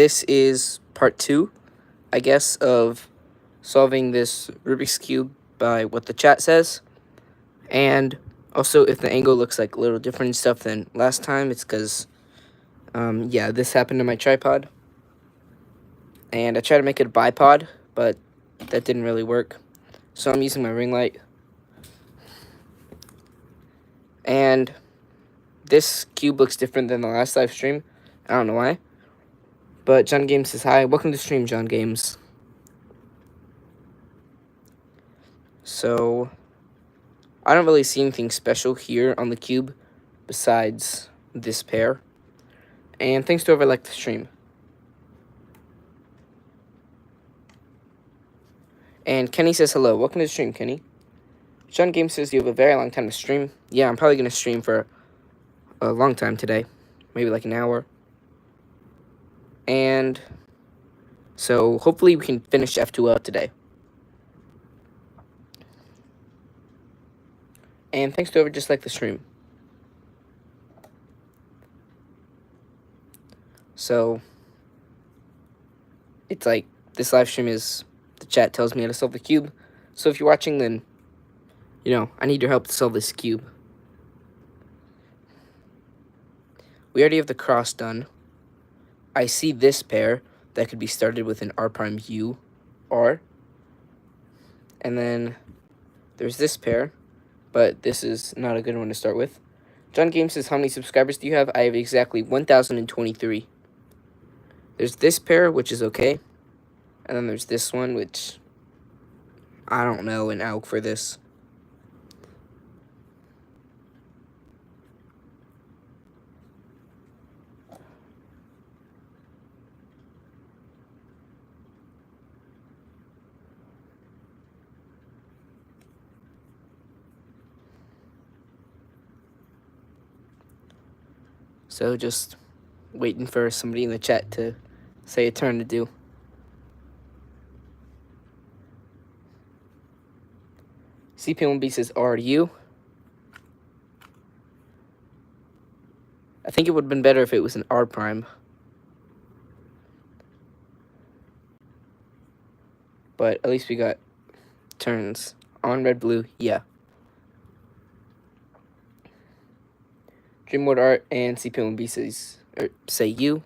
this is part 2, I guess, of solving this Rubik's Cube by what the chat says. And also, if the angle looks like a little different and stuff than last time, it's because, yeah, this happened to my tripod. And I tried to make it a bipod, but that didn't really work. So I'm using my ring light. And this cube looks different than the last live stream. I don't know why. But John Games says hi. Welcome to the stream, John Games. So I don't really see anything special here on the cube besides this pair. And thanks to whoever liked the stream. And Kenny says hello. Welcome to the stream, Kenny. John Games says you have a very long time to stream. Yeah, I'm probably going to stream for a long time today. Maybe like an hour. And so hopefully we can finish F2L today. And thanks to whoever just liked the stream. So it's like this live stream is, the chat tells me how to solve the cube. So if you're watching, then, you know, I need your help to solve this cube. We already have the cross done. I see this pair that could be started with an R prime U, R. And then there's this pair, but this is not a good one to start with. John Games says, how many subscribers do you have? I have exactly 1,023. There's this pair, which is okay. And then there's this one, which I don't know an AUG for this. So just waiting for somebody in the chat to say a turn to do. CP1B says, are you? I think it would have been better if it was an R prime. But at least we got turns. On red, blue, yeah. Dreamworld Art and CP1B says, say you.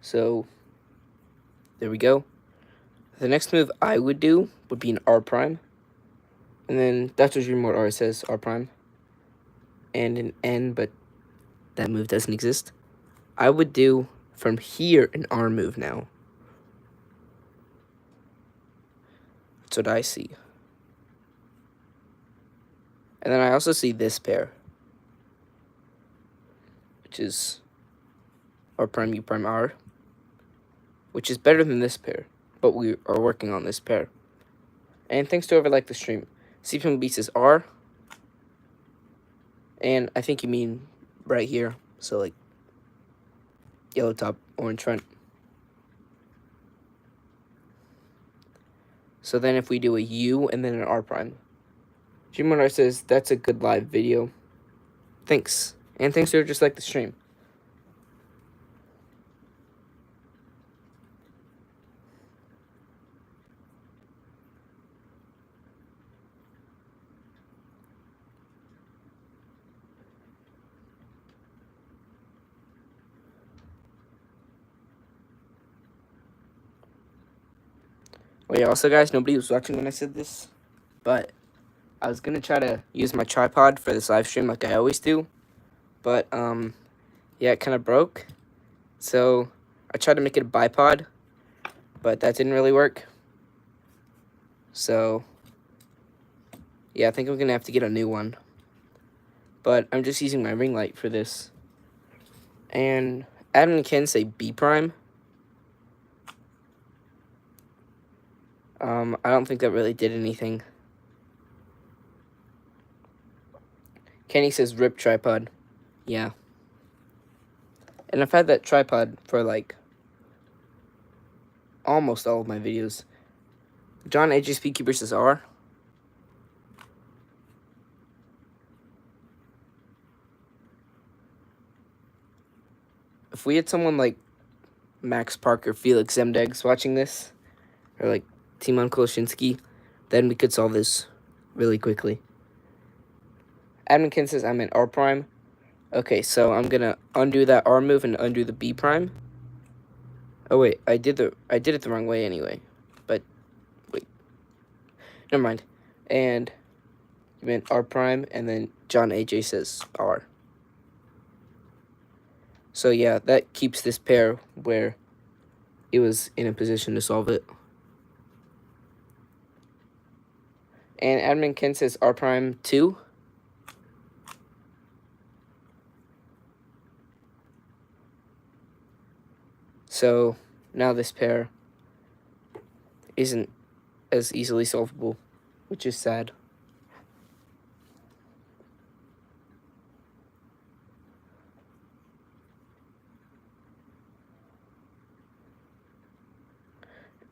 So there we go. The next move I would do would be an R prime. And then that's what Dreamworld Art says, R prime. And an N, but that move doesn't exist. I would do from here an R move now. That's what I see. And then I also see this pair, which is R prime, U prime, R, which is better than this pair, but we are working on this pair. And thanks to whoever liked the stream. CP1B says R, and I think you mean right here, so like yellow top, orange front. So then if we do a U and then an R prime. Gmodar says, that's a good live video. Thanks. And thanks to just like the stream. Oh yeah, also guys, nobody was watching when I said this, but I was gonna try to use my tripod for this live stream like I always do, but yeah, it kind of broke. So I tried to make it a bipod, but that didn't really work. So yeah, I think I'm gonna have to get a new one. But I'm just using my ring light for this. And Adam and Ken say B prime. I don't think that really did anything. Kenny says rip tripod. Yeah. And I've had that tripod for like almost all of my videos. John HSP Keeper says R. If we had someone like Max Parker, Felix Zemdegs watching this, or like Timon Koloshinsky, then we could solve this really quickly. Adminkin says I'm in R prime. Okay, so I'm gonna undo that R move and undo the B prime. Oh wait, I did it the wrong way anyway. But wait, never mind. And you meant R prime, and then John AJ says R. So yeah, that keeps this pair where it was in a position to solve it. And Admin Ken says R prime 2. So now this pair isn't as easily solvable, which is sad.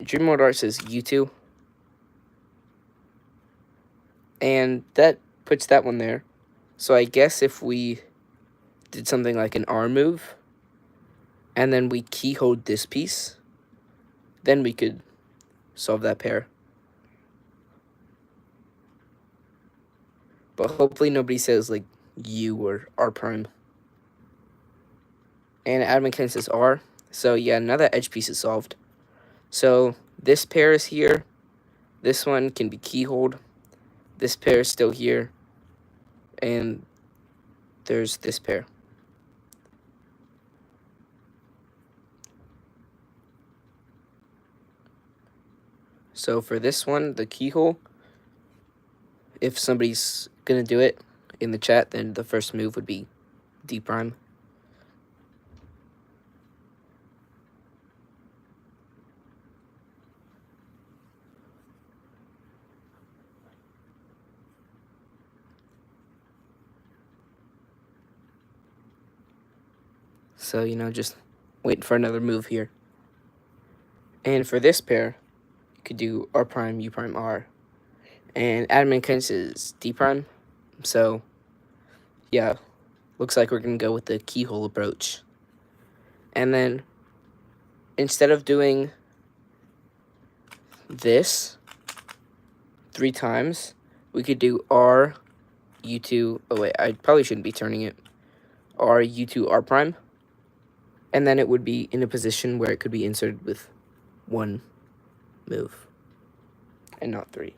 Dream Mode Art says U2. And that puts that one there. So I guess if we did something like an R move, and then we keyhole this piece, then we could solve that pair. But hopefully nobody says like U or R prime. And Admin Ken says R. So yeah, now that edge piece is solved. So this pair is here. This one can be keyholed. This pair is still here. And there's this pair. So for this one, the keyhole, if somebody's going to do it in the chat, then the first move would be D prime. So, you know, just waiting for another move here. And for this pair, you could do R prime, U prime, R. And Admin Ken says D prime. So, yeah, looks like we're going to go with the keyhole approach. And then, instead of doing this 3 times, we could do R, U2. Oh, wait, I probably shouldn't be turning it. R, U2, R prime. And then it would be in a position where it could be inserted with 1 move and not 3.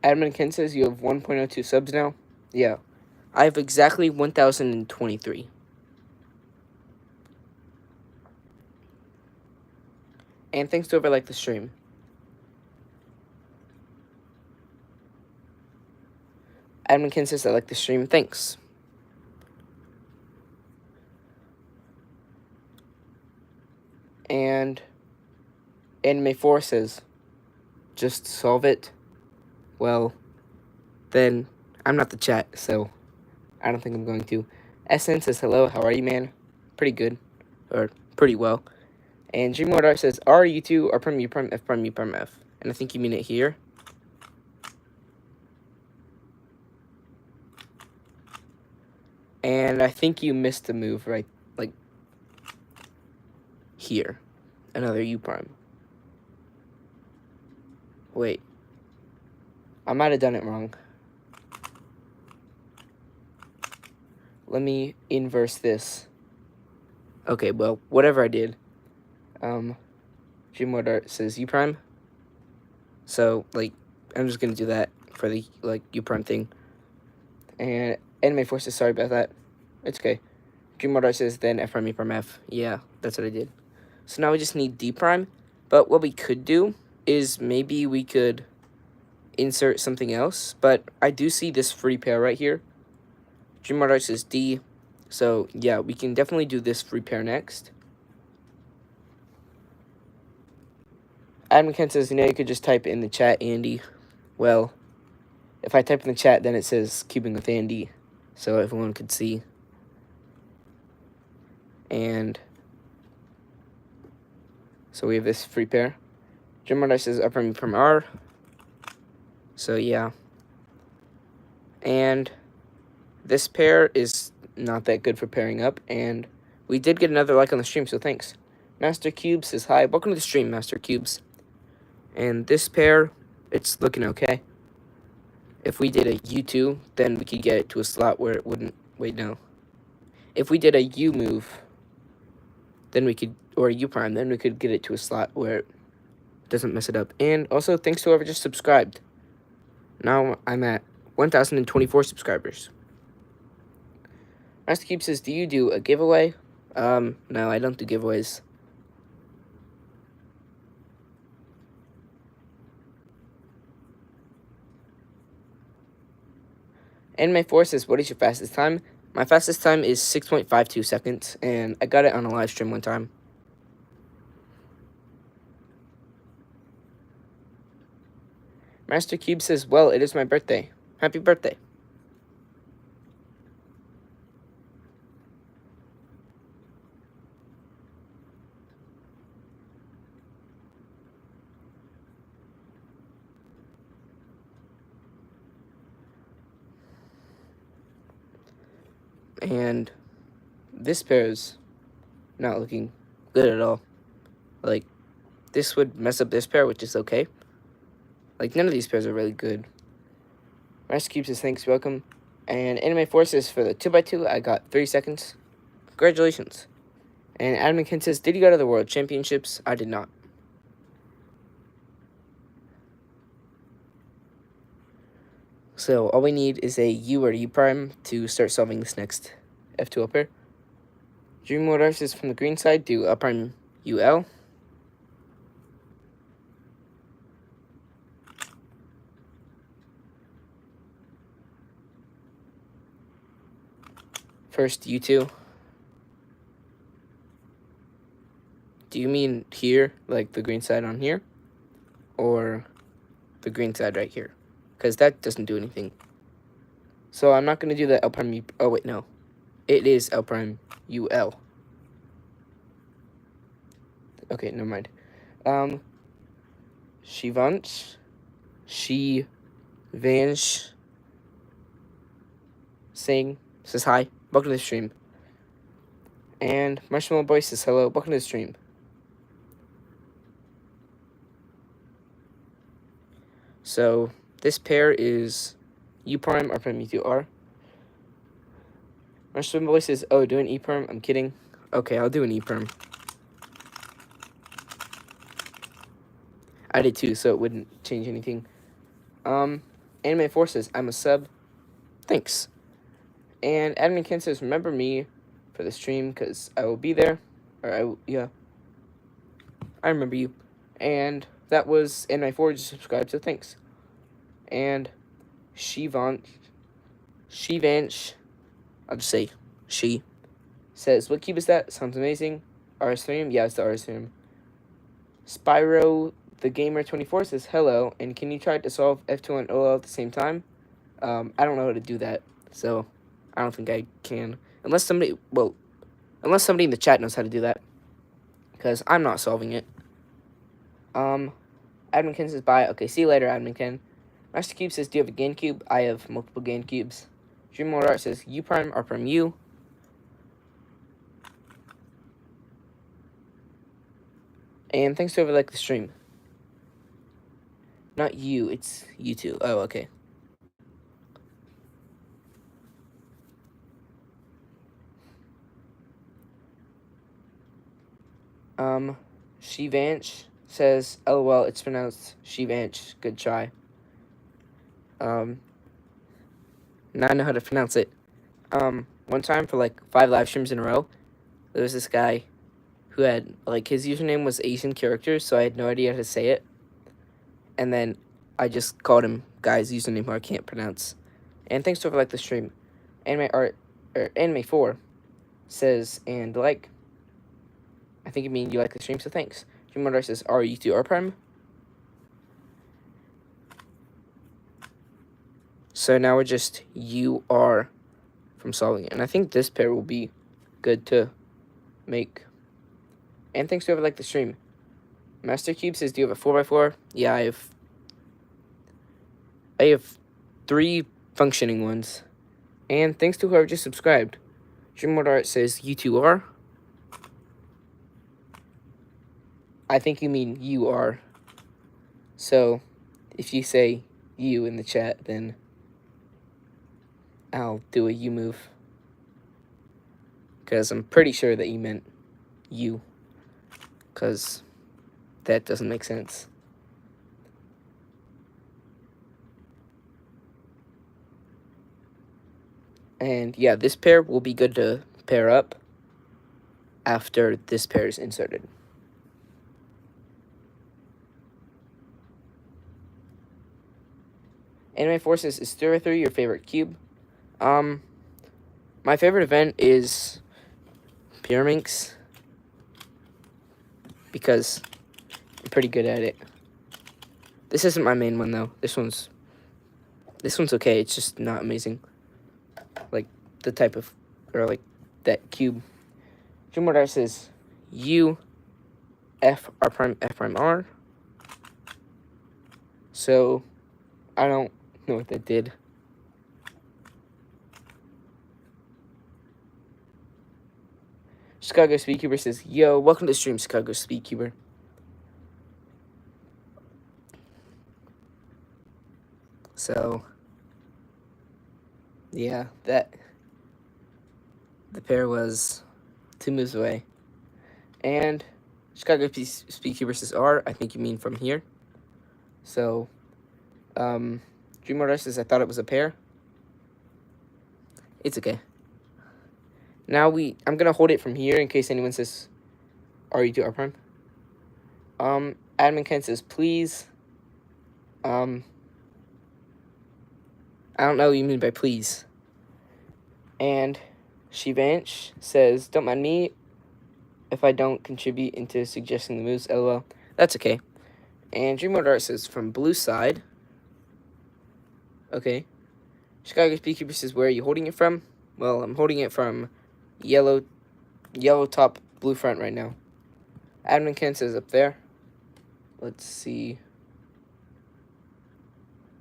Admin Ken says you have 1.02 subs now. Yeah, I have exactly 1,023. And thanks to whoever liked the stream. Admin Ken says I like the stream. Thanks. And Anime 4 says, just solve it. Well, then I'm not the chat, so I don't think I'm going to. SN says, hello, how are you, man? Pretty good, or pretty well. And Dreamlord says, R, U2, R prime, U prime, F prime, U prime, F. And I think you mean it here. And I think you missed the move right, like, here. Another U prime. Wait. I might have done it wrong. Let me inverse this. Okay, well, whatever I did, Dreamwater says U prime. So, like, I'm just gonna do that for the, like, U prime thing. And Anime Forces, sorry about that. It's okay. Dreamwater says then F prime, E prime, F. Yeah, that's what I did. So now we just need D prime. But what we could do is maybe we could insert something else. But I do see this free pair right here. Dreamwater says D. So, yeah, we can definitely do this free pair next. Adam Kent says, you know, you could just type in the chat, Andy. Well, if I type in the chat, then it says cubing with Andy, so everyone could see. And so we have this free pair. Dreamwater says up from R. So, yeah. And this pair is not that good for pairing up, and we did get another like on the stream, so thanks. Master Cubes says hi. Welcome to the stream, Master Cubes. And this pair, it's looking okay. If we did a U2, then we could get it to a slot where it wouldn't... Wait, no. If we did a U move, then we could... Or a U prime, then we could get it to a slot where it doesn't mess it up. And also, thanks to whoever just subscribed. Now I'm at 1,024 subscribers. Master Cube says, do you do a giveaway? No, I don't do giveaways. Anime Force says, what is your fastest time? My fastest time is 6.52 seconds, and I got it on a live stream one time. Master Cube says, well, it is my birthday. Happy birthday. And this pair is not looking good at all. Like, this would mess up this pair, which is okay. Like, none of these pairs are really good. Master Cube says, thanks, welcome. And Anime Forces for the 2x2, I got 30 seconds. Congratulations. And Adam McKin says, did you go to the World Championships? I did not. So, all we need is a U or U prime to start solving this next F2 up pair. Dreamwater says, from the green side, do up prime UL. First, U2. Do you mean here, like the green side on here? Or the green side right here? Because that doesn't do anything. So I'm not going to do the L prime U... Oh, wait, no. It is L prime UL. Okay, never mind. Shivansh. Shivansh. Singh says hi. Welcome to the stream. And Marshmallow Boy says hello. Welcome to the stream. So this pair is U prime, R prime, U2, R. Marshmallow Boy says, oh, do an E prime? I'm kidding. Okay, I'll do an E prime. I did too, so it wouldn't change anything. Anime Forces, I'm a sub. Thanks. And Admin Ken says, remember me for the stream, because I will be there. Yeah. I remember you. And that was Anime Forge subscribe, so thanks. And Shivansh, I'll just say she, says, what cube is that? Sounds amazing. RS3? Yeah, it's the RS3. Spyro the Gamer 24 says, hello, and can you try to solve F2 and OL at the same time? I don't know how to do that, so I don't think I can. Unless somebody in the chat knows how to do that. Because I'm not solving it. Admin says, bye. Okay, see you later, Admin. Master Cube says, do you have a GameCube? I have multiple GameCubes. Dreamwater Art says, U prime, R prime, U. And thanks to whoever liked the stream. Not you, it's U2. Oh, okay. Shivansh says, LOL, it's pronounced Shivansh. Good try. Now I know how to pronounce it. One time for like 5 live streams in a row, there was this guy who had, like, his username was Asian characters, so I had no idea how to say it. And then I just called him guy's username who I can't pronounce. And thanks to like the stream. Anime art, or Anime 4 says, and like, I think you mean you like the stream, so thanks. Dream says, are you to R Prime? So now we're just UR from solving it. And I think this pair will be good to make. And thanks to whoever liked the stream. Master Cube says, do you have a 4x4? Yeah, I have 3 functioning ones. And thanks to whoever just subscribed. Dreamworld Art says, U2R. I think you mean you are. So, if you say you in the chat, then I'll do a you move. Because I'm pretty sure that you meant you. Because that doesn't make sense. And yeah, this pair will be good to pair up after this pair is inserted. Anime Forces, is 3 your favorite cube? My favorite event is Pyraminx because I'm pretty good at it. This isn't my main one though. This one's okay. It's just not amazing. Like the type of, or like that cube. Dreamworld says U F R prime F prime R. So I don't know what that did. Chicago Speedcuber says, yo, welcome to the stream, Chicago Speedcuber. So, yeah, the pair was 2 moves away. And Chicago Speedcuber says R, I think you mean from here. So, Dreamworld says, I thought it was a pair. It's okay. Now I'm gonna hold it from here in case anyone says, are you to R prime? Admin Ken says, please. I don't know what you mean by please. And Shivansh says, don't mind me if I don't contribute into suggesting the moves. LOL. That's okay. And Dreamworld Art says, from blue side. Okay. Chicago Speedkeeper says, where are you holding it from? Well, I'm holding it from yellow top, blue front right now. Admin Ken says up there. Let's see.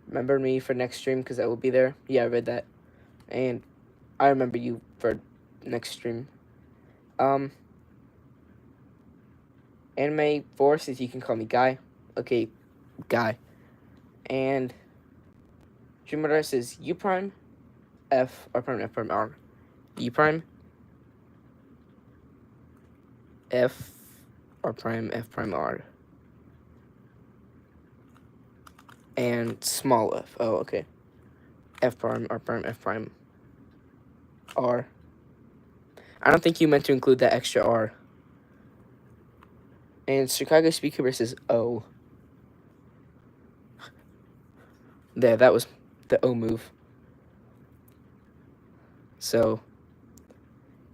Remember me for next stream because I will be there. Yeah, I read that. And I remember you for next stream. Anime 4 says you can call me Guy. Okay, Guy. And Dreamweaver says U prime, F, R prime, F prime, R. U prime, F, R prime, F prime, R. And small f. Oh, okay. F prime, R prime, F prime, R. I don't think you meant to include that extra R. And Chicago Speaker says O. There, that was the O move. So,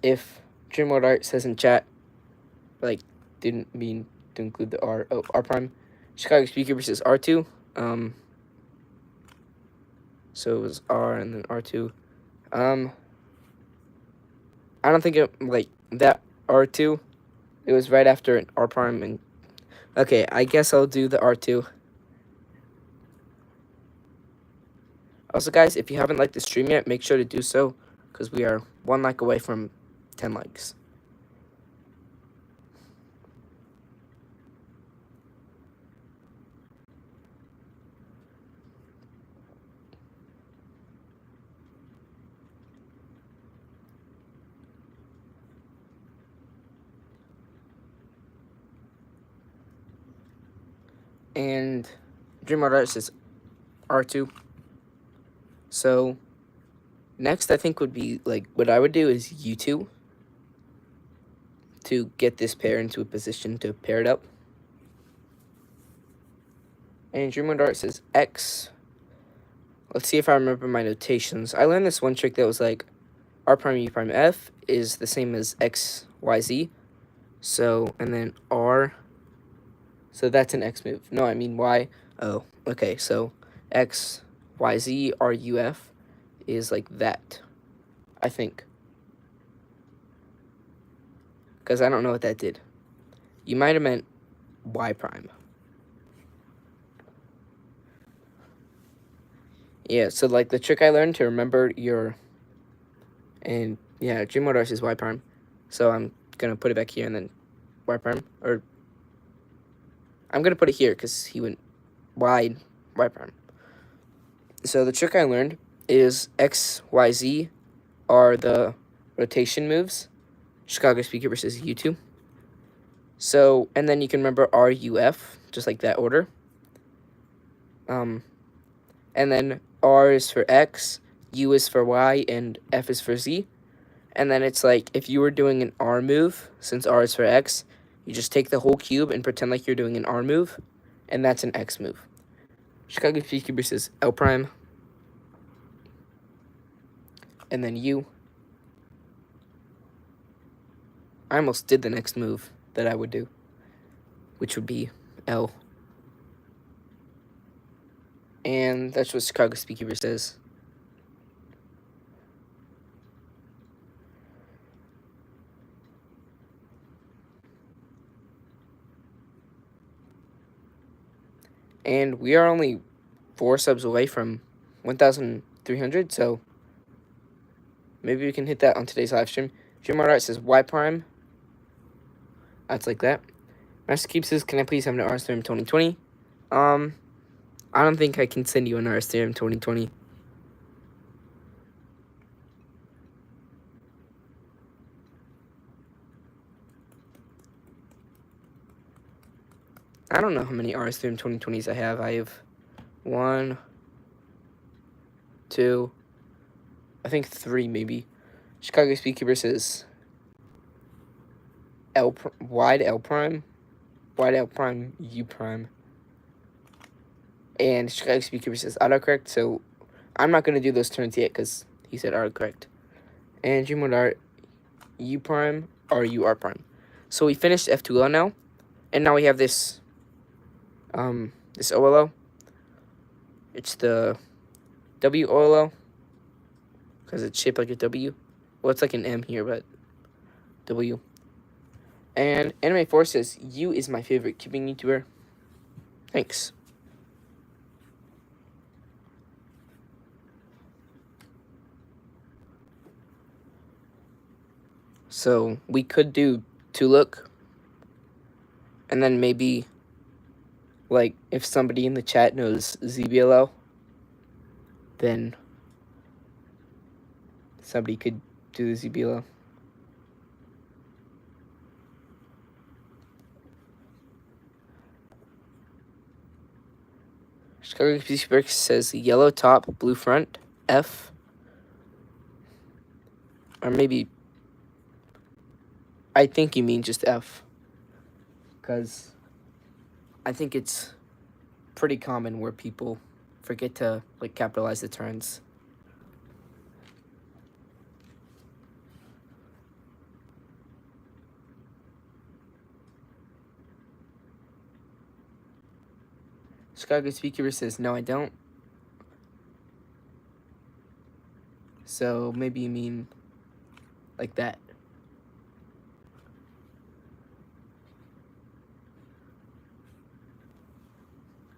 if Dreamworld Art says in chat, like, didn't mean to include the R. Oh, R prime. Chicago Speaker says R2. So it was R and then R2. I don't think it, like, that R2, it was right after an R prime and, okay, I guess I'll do the R2. Also, guys, if you haven't liked the stream yet, make sure to do so, because we are 1 like away from 10 likes. And DreamWorld Arts is R2. So next I think would be, like, what I would do is U2 to get this pair into a position to pair it up. And DreamWorld Arts is X. Let's see if I remember my notations. I learned this one trick that was like R prime U prime F is the same as X, Y, Z. So, and then R. So that's an X move. No, I mean Y. Oh, okay. So X, Y, Z, R, U, F is like that, I think. Because I don't know what that did. You might have meant Y prime. Yeah, so like the trick I learned to remember your, and yeah, DreamWorld Arts is Y prime. So I'm going to put it back here and then Y prime, or I'm going to put it here because he went wide Y prime. So the trick I learned is X, Y, Z are the rotation moves. Chicago Speaker versus U2. So, and then you can remember R, U, F, just like that order. And then R is for X, U is for Y, and F is for Z. And then it's like, if you were doing an R move, since R is for X, you just take the whole cube and pretend like you're doing an R move, and that's an X move. Chicago Speaker versus L prime. And then U. I almost did the next move that I would do, which would be L. And that's what Chicago Speakeover says. And we are only 4 subs away from 1,300, so maybe we can hit that on today's live stream. DreamWorld Arts says Y prime. That's like that. Master Keep says, can I please have an RS Theorem 2020? I don't think I can send you an RS Theorem 2020. I don't know how many RS Theorem 2020s I have. I have 1, 2, I think 3 maybe. Chicago Speakeover says wide L prime, wide L prime, U prime. And Chicago Speakeover says autocorrect, so I'm not going to do those turns yet because he said autocorrect. And DreamWorld Art, U prime, or U R prime. So we finished F2L now, and now we have this, this OLO. It's the WOLO, because it's shaped like a W. Well, it's like an M here, but W. And Anime Force says, U is my favorite cubing YouTuber. Thanks. So we could do Tuluk, and then maybe, like, if somebody in the chat knows ZBLO, then somebody could do the ZBLO. Chicago Pittsburgh says yellow top, blue front, F. Or maybe, I think you mean just F. Because I think it's pretty common where people forget to, like, capitalize the turns. Chicago Speaker says, no, I don't. So maybe you mean like that.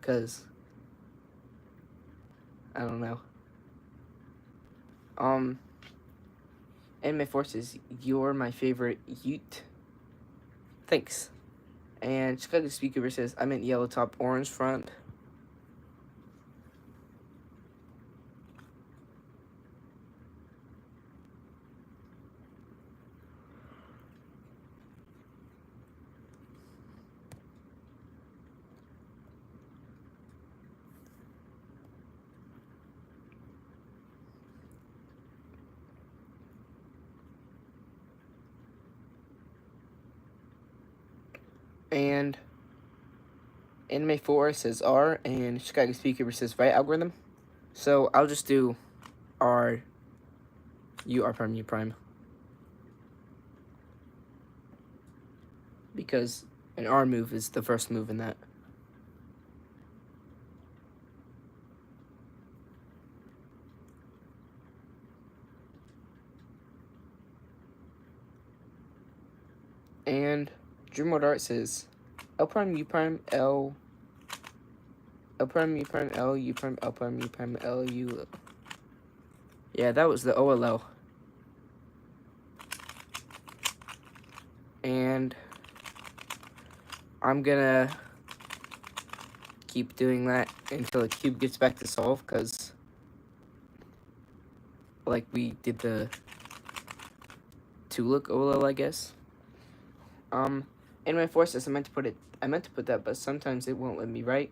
Because I don't know. Anime Forces, you're my favorite Ute. Thanks. And Chicago Speaker says, I meant yellow top, orange front. And Anime 4 says R, and Chicago Speaker says right algorithm. So I'll just do R, U, R prime, U prime. Because an R move is the first move in that. And Dream Mode Art says L prime, U prime, L prime, U prime, L, U prime, L prime, U prime, L, U. Yeah, that was the OLL. And I'm gonna keep doing that until the cube gets back to solve, because like we did the 2-look OLL, I guess. In my forces, I meant to put that, but sometimes it won't let me write.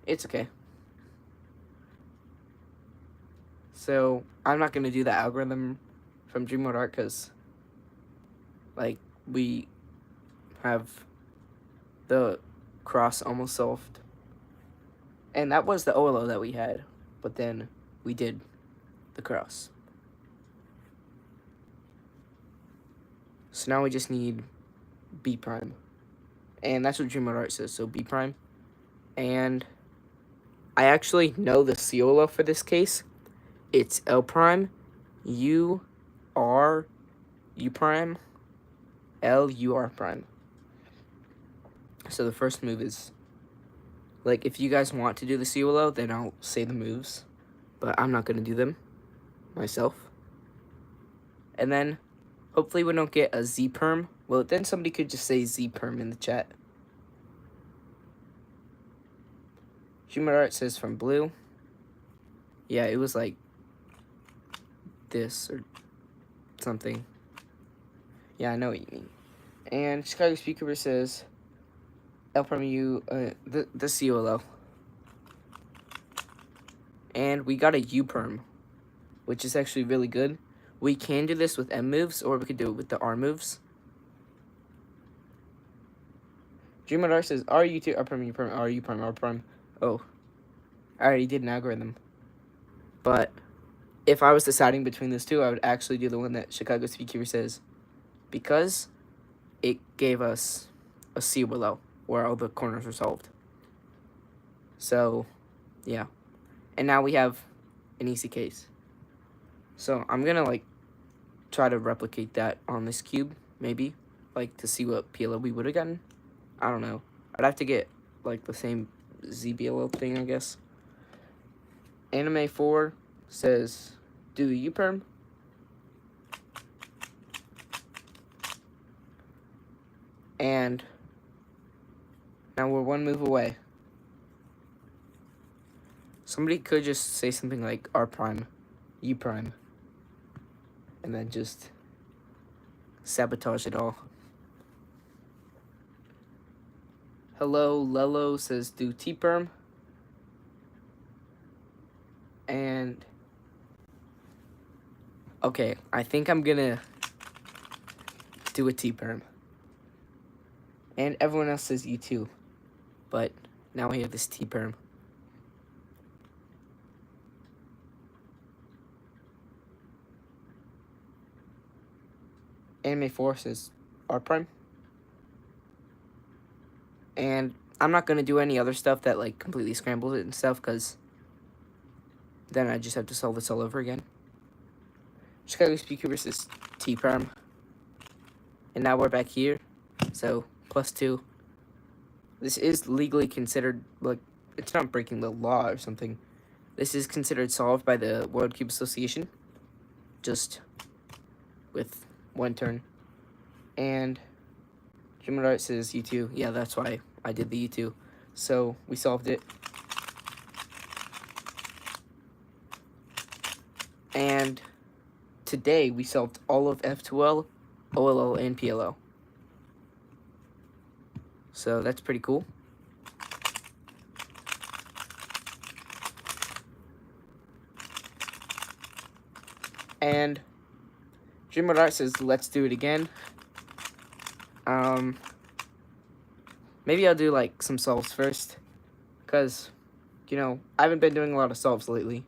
It's okay. So I'm not gonna do the algorithm from Dream Mode Art, because like we have the cross almost solved, and that was the OLO that we had, but then we did the cross. So now we just need B prime, and that's what Dream Mode Art says. So B prime, and I actually know the COLO for this case. It's L prime, U, R, U prime, L, U, R prime. So the first move is, like, if you guys want to do the COLO, then I'll say the moves, but I'm not going to do them myself. And then, hopefully we don't get a Z perm. Well, then somebody could just say Z perm in the chat. Dream Mode Art says from blue. Yeah, it was like this or something. Yeah, I know what you mean. And Chicago Speaker says L prime U, the COLO. And we got a U perm, which is actually really good. We can do this with M moves, or we could do it with the R moves. Dream Mode Art says R, U2, R prime, U prime, R, U prime, R prime. Oh, I already did an algorithm. But if I was deciding between those two, I would actually do the one that Chicago Speaker says, because it gave us a COLO where all the corners were solved. So, yeah. And now we have an easy case. So I'm gonna like try to replicate that on this cube, maybe, like to see what PLO we would have gotten. I don't know. I'd have to get like the same ZBLO thing, I guess. Anime 4 says do the U perm. And now we're one move away. Somebody could just say something like R prime, U prime, and then just sabotage it all. Hello, Lelo says do T perm. And okay, I think I'm gonna do a T perm. And everyone else says U2. But now we have this T perm. Anime 4 says R prime. And I'm not going to do any other stuff that like completely scrambles it and stuff, because then I just have to solve this all over again. Chicago Speaker versus T prime. And now we're back here. So +2. This is legally considered, like, it's not breaking the law or something. This is considered solved by the World Cube Association, just with one turn. And Dream Mode Art says U2. Yeah, that's why I did the U2. So we solved it. And today we solved all of F2L, OLL, and PLO. So that's pretty cool. And Dream Mode Art says, let's do it again. maybe I'll do like some solves first, because, you know, I haven't been doing a lot of solves lately.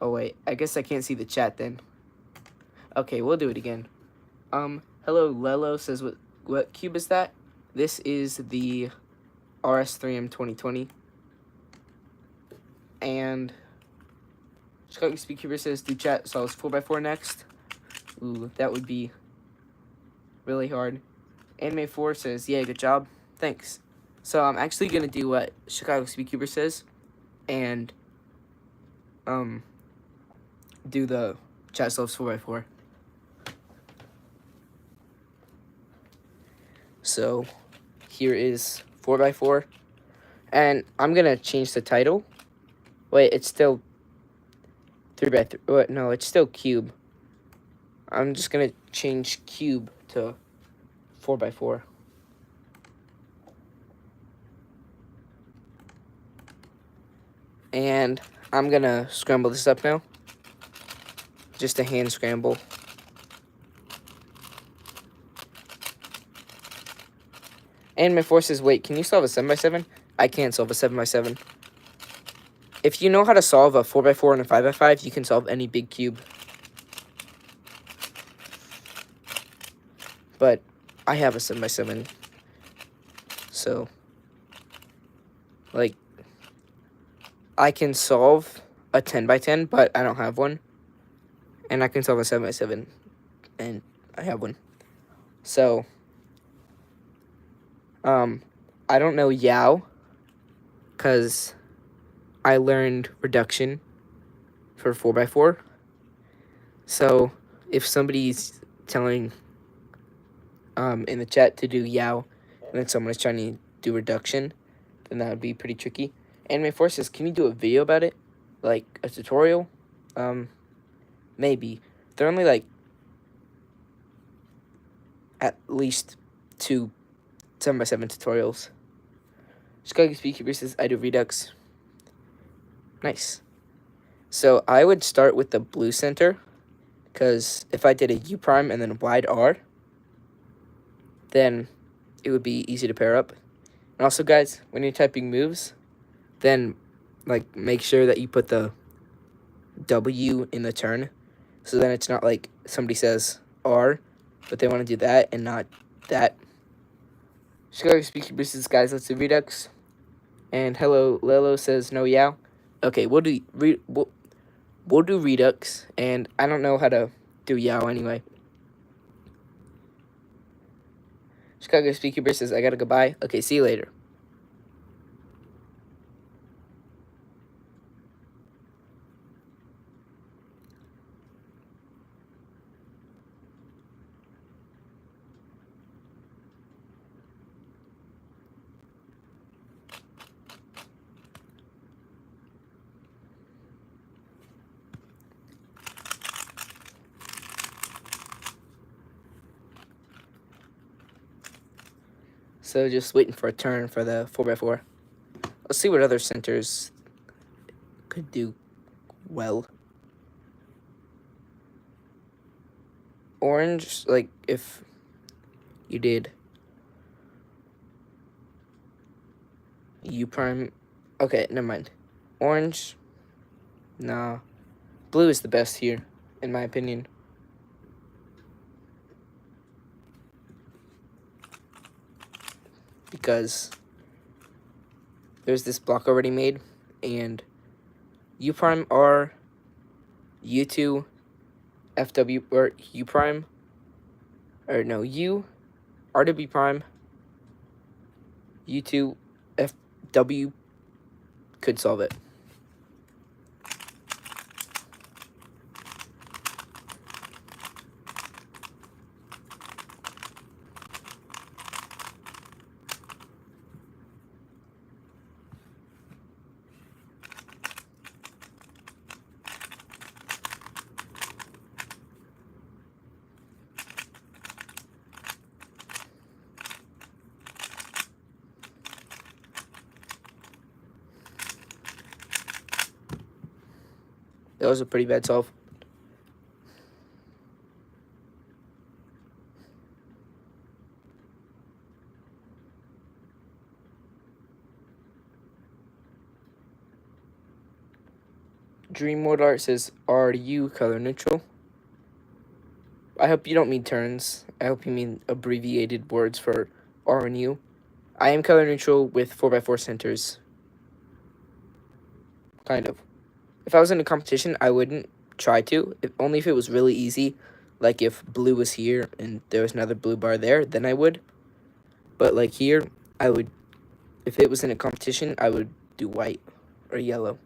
Oh wait, I guess I can't see the chat then. Okay, we'll do it again. Hello, Lelo says, what cube is that? This is the RS3M 2020. And Chicago Speedcuber says, do chat solves 4x4 next. Ooh, that would be really hard. Anime 4 says, yeah, good job. Thanks. So I'm actually going to do what Chicago Speedcuber says and do the chat solves 4x4. So here is 4x4. And I'm going to change the title. Wait, it's still 3x3. What? No, it's still cube. I'm just going to change cube to 4x4. And I'm going to scramble this up now. Just a hand scramble. And my force says, wait, can you solve a 7x7? I can't solve a 7x7. If you know how to solve a 4x4 and a 5x5, you can solve any big cube. But I have a 7x7. So, like, I can solve a 10x10, but I don't have one. And I can solve a 7x7, and I have one. So, I don't know Yao, because I learned reduction for 4x4. So, if somebody's telling in the chat to do Yao, and then someone is trying to do reduction, then that would be pretty tricky. Anime Force says, can you do a video about it? Like, a tutorial? Maybe. They're only, like, at least 2 7x7 tutorials. Chicago Speedkeeper says, I do Redux. Nice. So, I would start with the blue center, because if I did a U prime and then a wide R, then it would be easy to pair up. And also, guys, when you're typing moves, then, like, make sure that you put the W in the turn, so then it's not like somebody says R, but they want to do that and not that. Chicago Speaker says, guys, let's do Redux. And hello, Lelo says, no Yao. Okay, we'll do Redux, and I don't know how to do Yao anyway. Chicago Speaker says, I gotta go bye. Okay, see you later. So just waiting for a turn for the 4x4. Let's see what other centers could do well. Orange, like if you did U prime. Okay, never mind. Orange, nah. Blue is the best here, in my opinion. Because there's this block already made, and U prime R, U2, FW, or U prime, or no, U, RW prime, U2, FW could solve it. That was a pretty bad solve. Dream World Art says, are you color neutral? I hope you don't mean turns. I hope you mean abbreviated words for R and U. I am color neutral with 4x4 centers. Kind of. If I was in a competition, I wouldn't try to. Only if it was really easy. Like if blue was here and there was another blue bar there, then I would. But like here, I would, if it was in a competition, I would do white or yellow.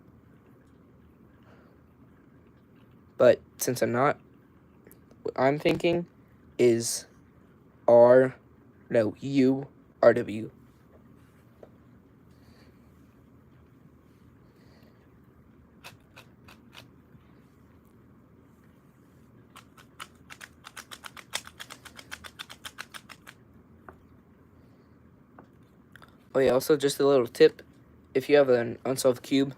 But since I'm not, what I'm thinking is U, RW. Oh yeah, also just a little tip. If you have an unsolved cube,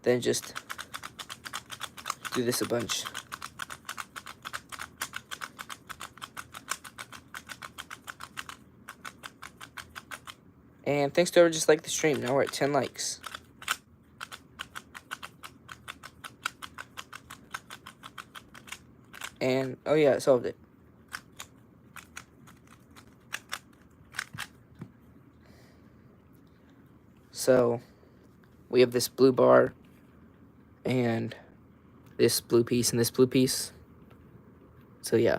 then just do this a bunch. And thanks to whoever just liked the stream. Now we're at 10 likes. And, oh yeah, I solved it. So, we have this blue bar, and this blue piece, and this blue piece. So, yeah.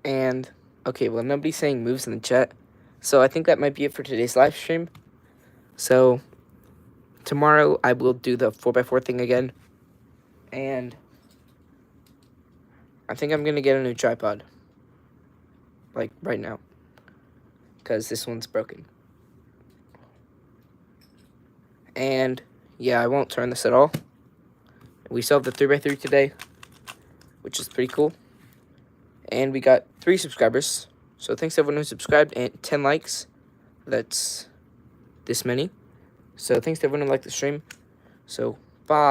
And, okay, well, nobody's saying moves in the chat. So, I think that might be it for today's live stream. So, tomorrow I will do the 4x4 thing again. And I think I'm going to get a new tripod. Like, right now. Because this one's broken. And, yeah, I won't turn this at all. We solved the 3x3 today, which is pretty cool. And we got 3 subscribers. So thanks to everyone who subscribed and 10 likes. That's this many. So thanks to everyone who liked the stream. So, bye.